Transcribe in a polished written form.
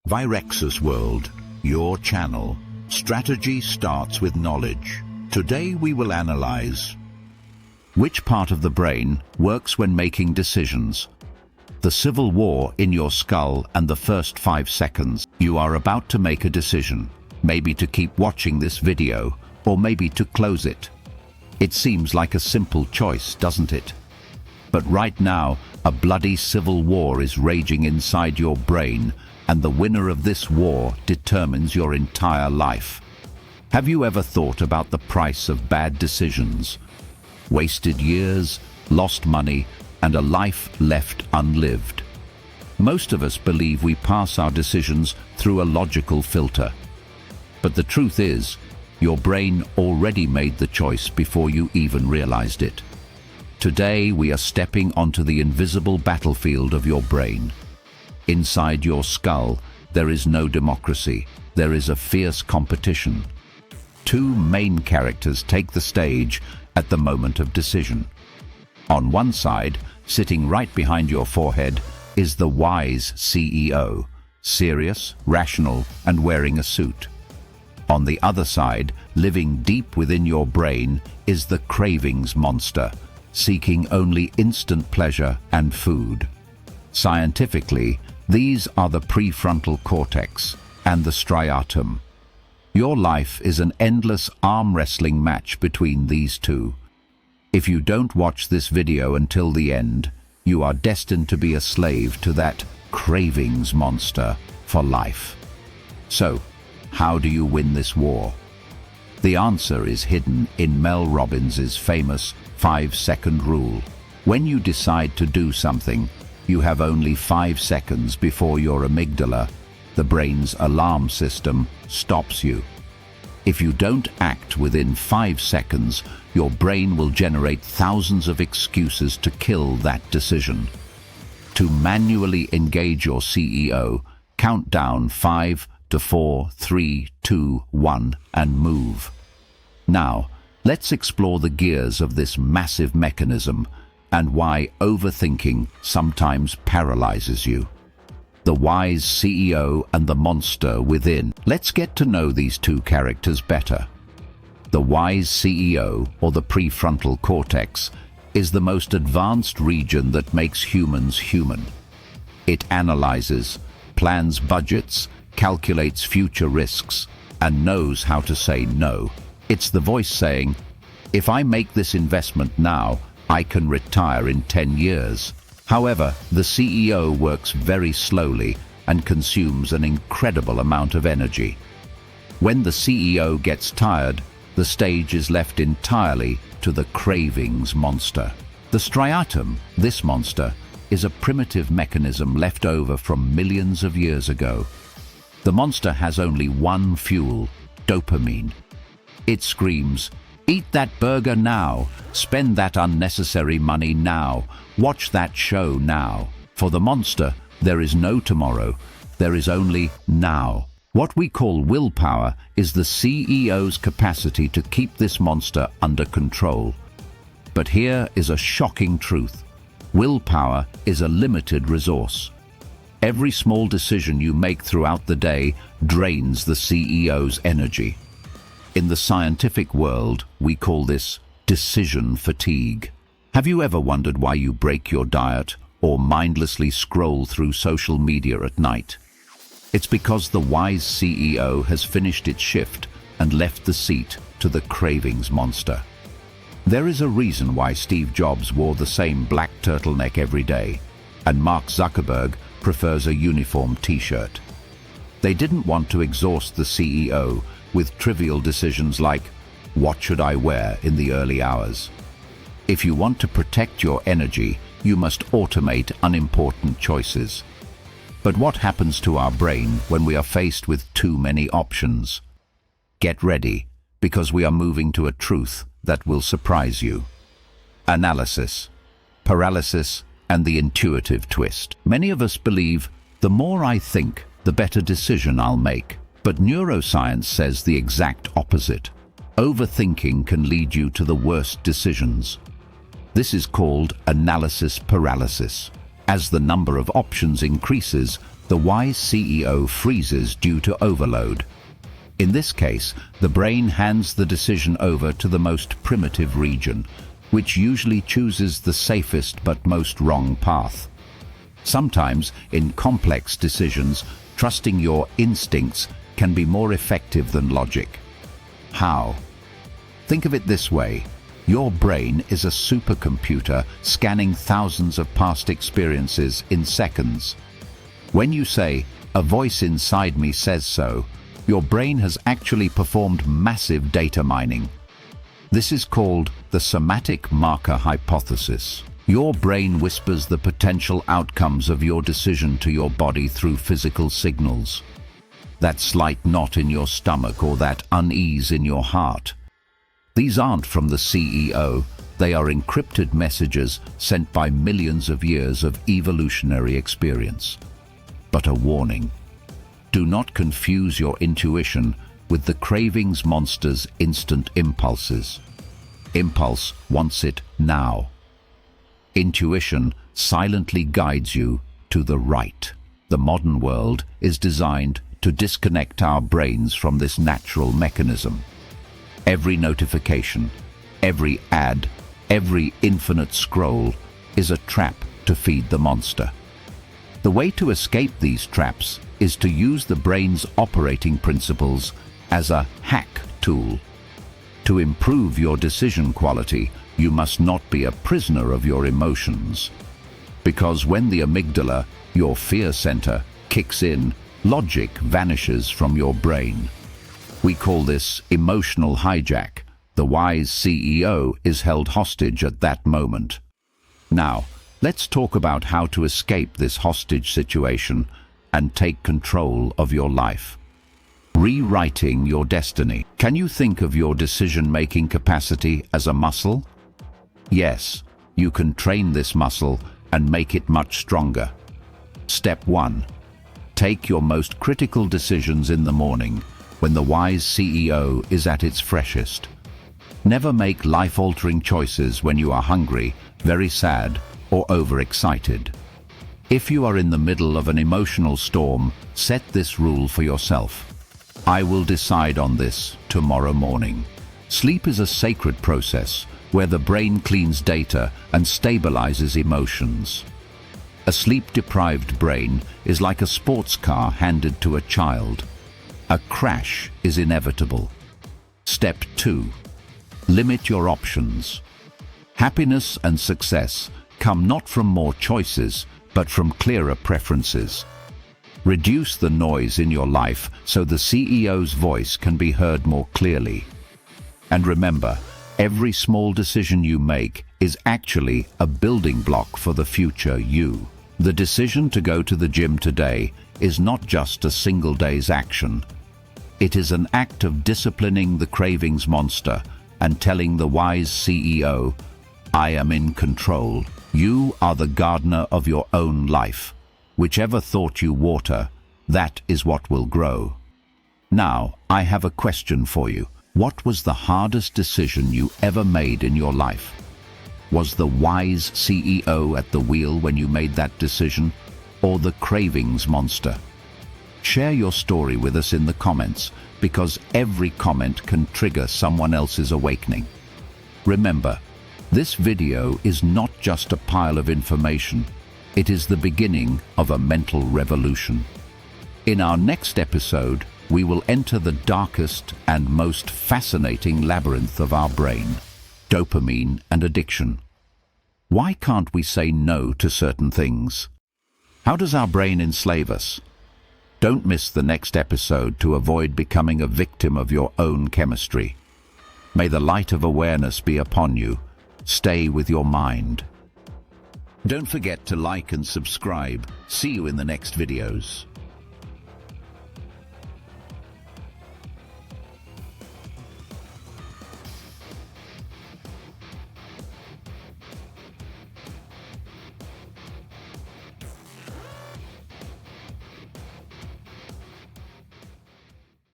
Virexus World, your channel. Strategy starts with knowledge. Today we will analyze which part of the brain works when making decisions. The civil war in your skull and the first 5 seconds. You are about to make a decision, maybe to keep watching this video or maybe to close it. It seems like a simple choice, doesn't it? But right now, a bloody civil war is raging inside your brain, and the winner of this war determines your entire life. Have you ever thought about the price of bad decisions? Wasted years, lost money, and a life left unlived. Most of us believe we pass our decisions through a logical filter. But the truth is, your brain already made the choice before you even realized it. Today we are stepping onto the invisible battlefield of your brain. Inside your skull, there is no democracy. There is a fierce competition. Two main characters take the stage at the moment of decision. On one side, sitting right behind your forehead, is the wise CEO, serious, rational, and wearing a suit. On the other side, living deep within your brain, is the cravings monster, seeking only instant pleasure and food. Scientifically, these are the prefrontal cortex and the striatum. Your life is an endless arm wrestling match between these two. If you don't watch this video until the end, you are destined to be a slave to that cravings monster for life. So, how do you win this war? The answer is hidden in Mel Robbins's famous 5-second rule. When you decide to do something, you have only 5 seconds before your amygdala, the brain's alarm system, stops you. If you don't act within 5 seconds, your brain will generate thousands of excuses to kill that decision. To manually engage your CEO, count down 5 to 4, 3, 2, 1, and move. Now, let's explore the gears of this massive mechanism and why overthinking sometimes paralyzes you. The wise CEO and the monster within. Let's get to know these two characters better. The wise CEO, or the prefrontal cortex, is the most advanced region that makes humans human. It analyzes, plans budgets, calculates future risks, and knows how to say no. It's the voice saying, if I make this investment now, I can retire in 10 years. However, the CEO works very slowly and consumes an incredible amount of energy. When the CEO gets tired, the stage is left entirely to the cravings monster. The striatum, this monster, is a primitive mechanism left over from millions of years ago. The monster has only one fuel, dopamine. It screams, eat that burger now, spend that unnecessary money now, watch that show now. For the monster, there is no tomorrow, there is only now. What we call willpower is the CEO's capacity to keep this monster under control. But here is a shocking truth. Willpower is a limited resource. Every small decision you make throughout the day drains the CEO's energy. In the scientific world, we call this decision fatigue. Have you ever wondered why you break your diet or mindlessly scroll through social media at night? It's because the wise CEO has finished its shift and left the seat to the cravings monster. There is a reason why Steve Jobs wore the same black turtleneck every day, and Mark Zuckerberg prefers a uniform t-shirt. They didn't want to exhaust the CEO with trivial decisions like, what should I wear in the early hours? If you want to protect your energy, you must automate unimportant choices. But what happens to our brain when we are faced with too many options? Get ready, because we are moving to a truth that will surprise you. Analysis, paralysis, and the intuitive twist. Many of us believe, the more I think, the better decision I'll make. But neuroscience says the exact opposite. Overthinking can lead you to the worst decisions. This is called analysis paralysis. As the number of options increases, The wise CEO freezes due to overload. In this case, the brain hands the decision over to the most primitive region, which usually chooses the safest but most wrong path. Sometimes, in complex decisions, trusting your instincts can be more effective than logic. How? Think of it this way. Your brain is a supercomputer scanning thousands of past experiences in seconds. When you say, "A voice inside me says so," your brain has actually performed massive data mining. This is called the somatic marker hypothesis. Your brain whispers the potential outcomes of your decision to your body through physical signals. That slight knot in your stomach or that unease in your heart. These aren't from the CEO, they are encrypted messages sent by millions of years of evolutionary experience. But a warning. Do not confuse your intuition with the cravings monster's instant impulses. Impulse wants it now. Intuition silently guides you to the right. The modern world is designed to disconnect our brains from this natural mechanism. Every notification, every ad, every infinite scroll is a trap to feed the monster. The way to escape these traps is to use the brain's operating principles as a hack tool. To improve your decision quality, you must not be a prisoner of your emotions. Because when the amygdala, your fear center, kicks in, logic vanishes from your brain. We call this emotional hijack. The wise CEO is held hostage at that moment. Now, let's talk about how to escape this hostage situation and take control of your life. Rewriting your destiny. Can you think of your decision-making capacity as a muscle? Yes, you can train this muscle and make it much stronger. Step 1. Take your most critical decisions in the morning, when the wise CEO is at its freshest. Never make life-altering choices when you are hungry, very sad, or overexcited. If you are in the middle of an emotional storm, set this rule for yourself. I will decide on this tomorrow morning. Sleep is a sacred process where the brain cleans data and stabilizes emotions. A sleep-deprived brain is like a sports car handed to a child. A crash is inevitable. Step 2. Limit your options. Happiness and success come not from more choices, but from clearer preferences. Reduce the noise in your life so the CEO's voice can be heard more clearly. And remember, every small decision you make is actually a building block for the future you. The decision to go to the gym today is not just a single day's action. It is an act of disciplining the cravings monster and telling the wise CEO, I am in control. You are the gardener of your own life. Whichever thought you water, that is what will grow. Now, I have a question for you. What was the hardest decision you ever made in your life? Was the wise CEO at the wheel when you made that decision, or the cravings monster? Share your story with us in the comments, because every comment can trigger someone else's awakening. Remember, this video is not just a pile of information. It is the beginning of a mental revolution. In our next episode, we will enter the darkest and most fascinating labyrinth of our brain, dopamine and addiction. Why can't we say no to certain things? How does our brain enslave us? Don't miss the next episode to avoid becoming a victim of your own chemistry. May the light of awareness be upon you. Stay with your mind. Don't forget to like and subscribe. See you in the next videos.